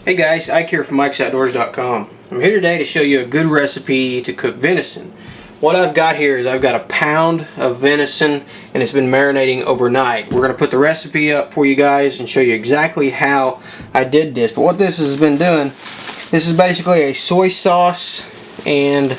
Hey guys, Ike here from Mike'sOutdoors.com. I'm here today to show you a good recipe to cook venison. What I've got here is I've got a pound of venison and it's been marinating overnight. We're going to put the recipe up for you guys and show you exactly how I did this. But what this has been doing, this is basically a soy sauce and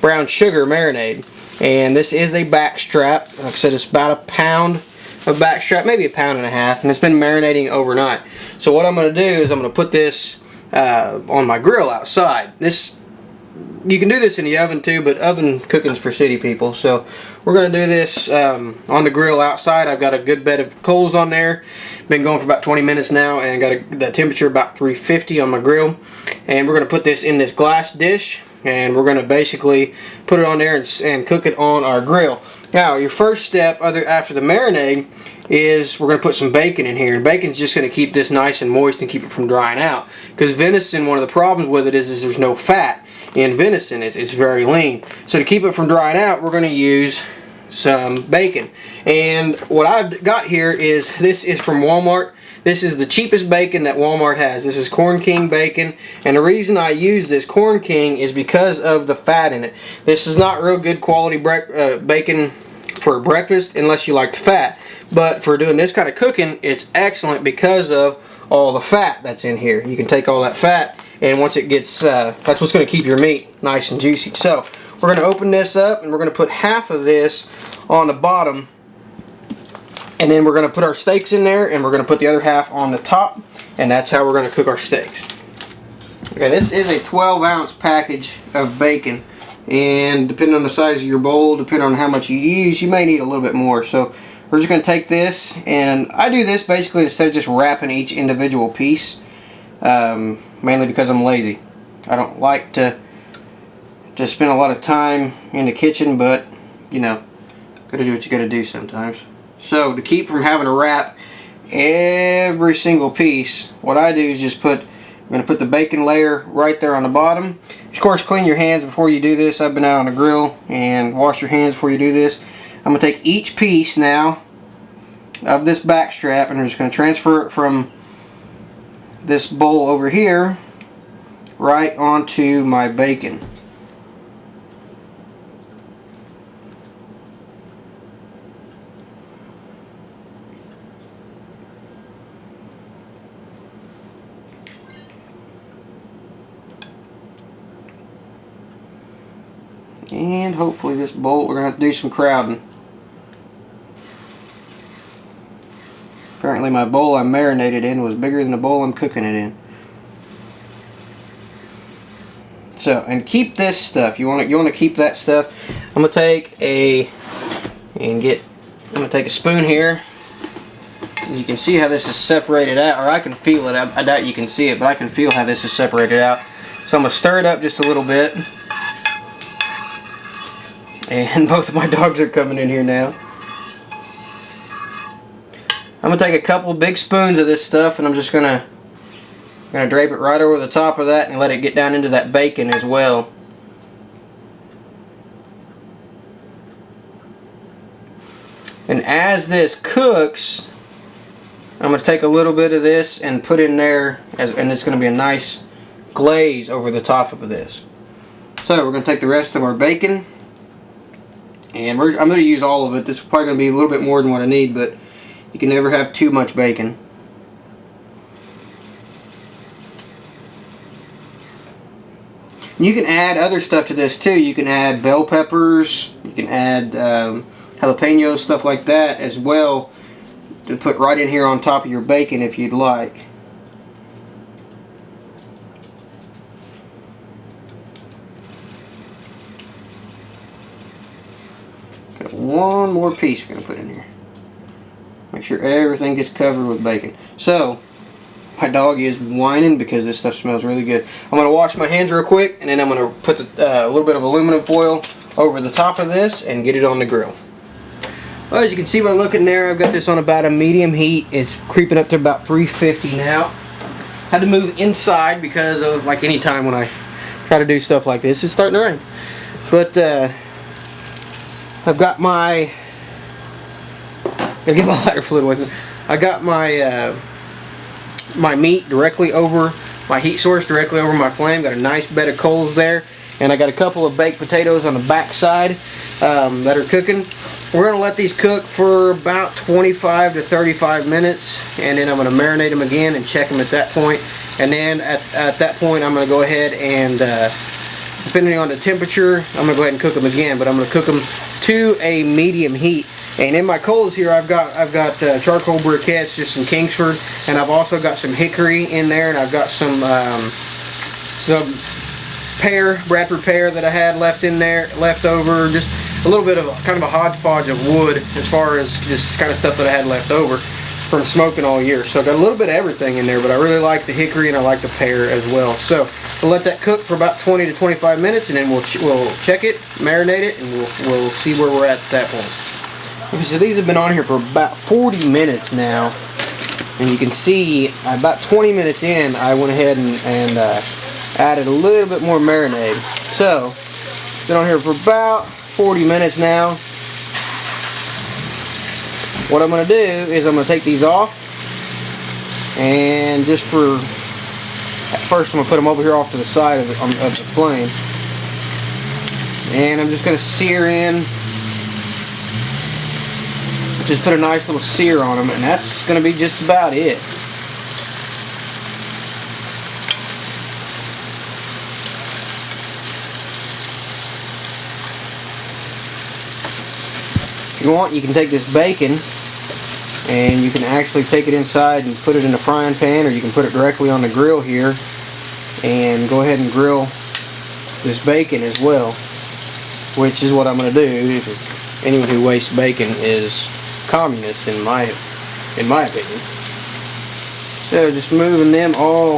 brown sugar marinade. And this is a backstrap. Like I said, it's about a pound of backstrap, maybe a pound and a half, and it's been marinating overnight. So what I'm going to do is I'm going to put this on my grill outside. You can do this in the oven too, but oven cooking's for city people. So we're going to do this on the grill outside. I've got a good bed of coals on there. Been going for about 20 minutes now, and got the temperature about 350 on my grill. And we're going to put this in this glass dish, and we're going to basically put it on there and cook it on our grill. Now, your first step after the marinade is we're going to put some bacon in here. And bacon's just going to keep this nice and moist and keep it from drying out. Because venison, one of the problems with it is there's no fat in venison. It's very lean. So to keep it from drying out, we're going to use some bacon. And what I've got here is, this is from Walmart. This is the cheapest bacon that Walmart has. This is Corn King bacon, and the reason I use this Corn King is because of the fat in it. This is not real good quality bacon for breakfast unless you like the fat, but for doing this kind of cooking, it's excellent because of all the fat that's in here. You can take all that fat, and once it gets, that's what's going to keep your meat nice and juicy. So we're going to open this up, and we're going to put half of this on the bottom. And then we're going to put our steaks in there, and we're going to put the other half on the top, and that's how we're going to cook our steaks. Okay, this is a 12-ounce package of bacon, and depending on the size of your bowl, depending on how much you use, you may need a little bit more. So we're just going to take this, and I do this basically instead of just wrapping each individual piece, mainly because I'm lazy. I don't like to spend a lot of time in the kitchen, but you know, gotta do what you gotta do sometimes. So to keep from having to wrap every single piece, what I do is just I'm going to put the bacon layer right there on the bottom. Of course, clean your hands before you do this. I've been out on the grill, and wash your hands before you do this. I'm going to take each piece now of this back strap, and I'm just going to transfer it from this bowl over here right onto my bacon. And hopefully this bowl, we're going to have to do some crowding. Apparently my bowl I marinated in was bigger than the bowl I'm cooking it in. So, and keep this stuff. You want to keep that stuff. I'm going to take a spoon here. You can see how this is separated out, or I can feel it. I doubt you can see it, but I can feel how this is separated out. So I'm going to stir it up just a little bit. And both of my dogs are coming in here now. I'm going to take a couple big spoons of this stuff, and I'm just going to drape it right over the top of that and let it get down into that bacon as well. And as this cooks, I'm going to take a little bit of this and put in there, and it's going to be a nice glaze over the top of this. So we're going to take the rest of our bacon, and I'm going to use all of it. This is probably going to be a little bit more than what I need, but you can never have too much bacon. You can add other stuff to this too. You can add bell peppers, you can add jalapenos, stuff like that as well, to put right in here on top of your bacon if you'd like. Got one more piece we're going to put in here. Make sure everything gets covered with bacon. So, my dog is whining because this stuff smells really good. I'm going to wash my hands real quick, and then I'm going to put a little bit of aluminum foil over the top of this and get it on the grill. Well, as you can see by looking there, I've got this on about a medium heat. It's creeping up to about 350 now. Had to move inside because of, like any time when I try to do stuff like this, it's starting to rain. But I've got my, gotta get my lighter fluid with me. I got my my meat directly over my heat source directly over my flame. Got a nice bed of coals there, and I got a couple of baked potatoes on the back side that are cooking. We're going to let these cook for about 25 to 35 minutes, and then I'm going to marinate them again and check them at that point. And then at that point I'm going to go ahead and depending on the temperature, I'm going to go ahead and cook them again, but I'm going to cook them to a medium heat. And in my coals here, I've got charcoal briquettes, just some Kingsford, and I've also got some hickory in there, and I've got some pear, Bradford pear that I had left over, just a little bit of kind of a hodgepodge of wood as far as just kind of stuff that I had left over from smoking all year. So I've got a little bit of everything in there, but I really like the hickory and I like the pear as well. So we'll let that cook for about 20 to 25 minutes, and then we'll check it, marinate it, and we'll see where we're at that point. Okay, so these have been on here for about 40 minutes now, and you can see about 20 minutes in I went ahead and added a little bit more marinade. So been on here for about 40 minutes now. What I'm going to do is I'm going to take these off, and just at first I'm going to put them over here off to the side of the flame, and I'm just going to sear in, just put a nice little sear on them, and that's going to be just about it. If you want, you can take this bacon and you can actually take it inside and put it in a frying pan, or you can put it directly on the grill here and go ahead and grill this bacon as well, which is what I'm going to do. Anyone who wastes bacon is communist in my opinion. So just moving them all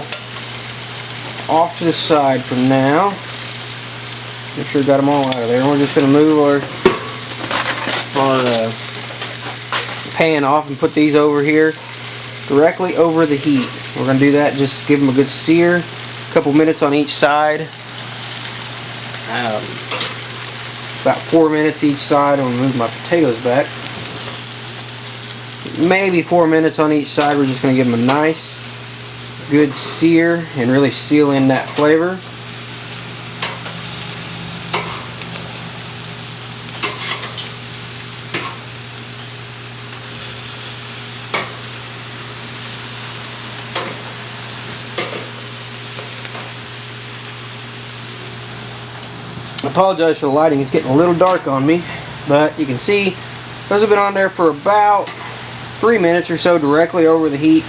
off to the side for now. Make sure we got them all out of there. We're just going to move our pan off and put these over here directly over the heat. We're going to do that, just give them a good sear, a couple minutes on each side, about 4 minutes each side. I'm going to move my potatoes back, maybe 4 minutes on each side. We're just going to give them a nice good sear and really seal in that flavor. I apologize for the lighting, it's getting a little dark on me, but you can see those have been on there for about 3 minutes or so directly over the heat,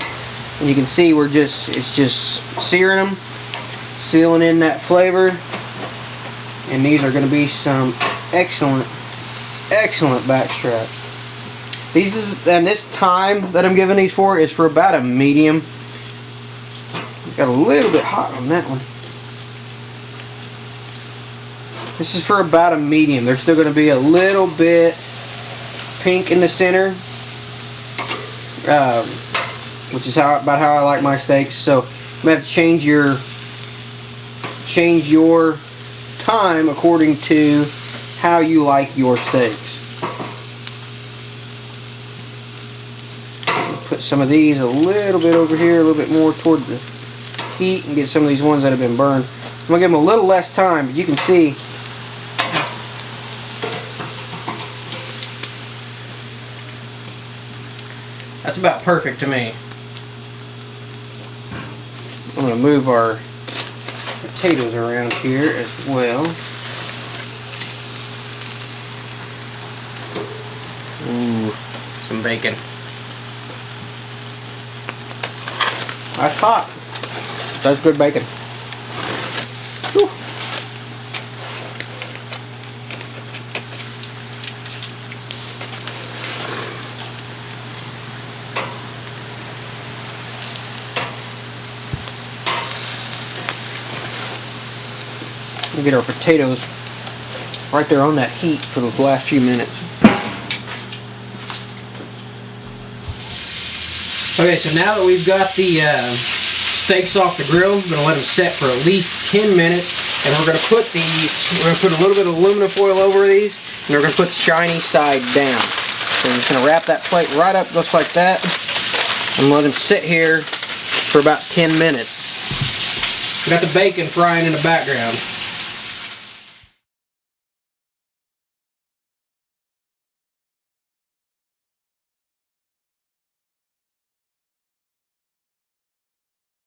and you can see it's just searing them, sealing in that flavor, and these are going to be some excellent backstraps. And this time that I'm giving these for is for about a medium. Got a little bit hot on that one. This is for about a medium. They're still going to be a little bit pink in the center, which is about how I like my steaks. So you may have to change your time according to how you like your steaks. Put some of these a little bit over here, a little bit more toward the heat, and get some of these ones that have been burned. I'm going to give them a little less time, but you can see that's about perfect to me. I'm going to move our potatoes around here as well. Ooh, some bacon. That's hot. That's good bacon. Whew. We'll get our potatoes right there on that heat for the last few minutes. Okay, so now that we've got the steaks off the grill, we're going to let them set for at least 10 minutes, and we're going to put a little bit of aluminum foil over these, and we're going to put the shiny side down. So I'm just going to wrap that plate right up just like that, and let them sit here for about 10 minutes. We got the bacon frying in the background.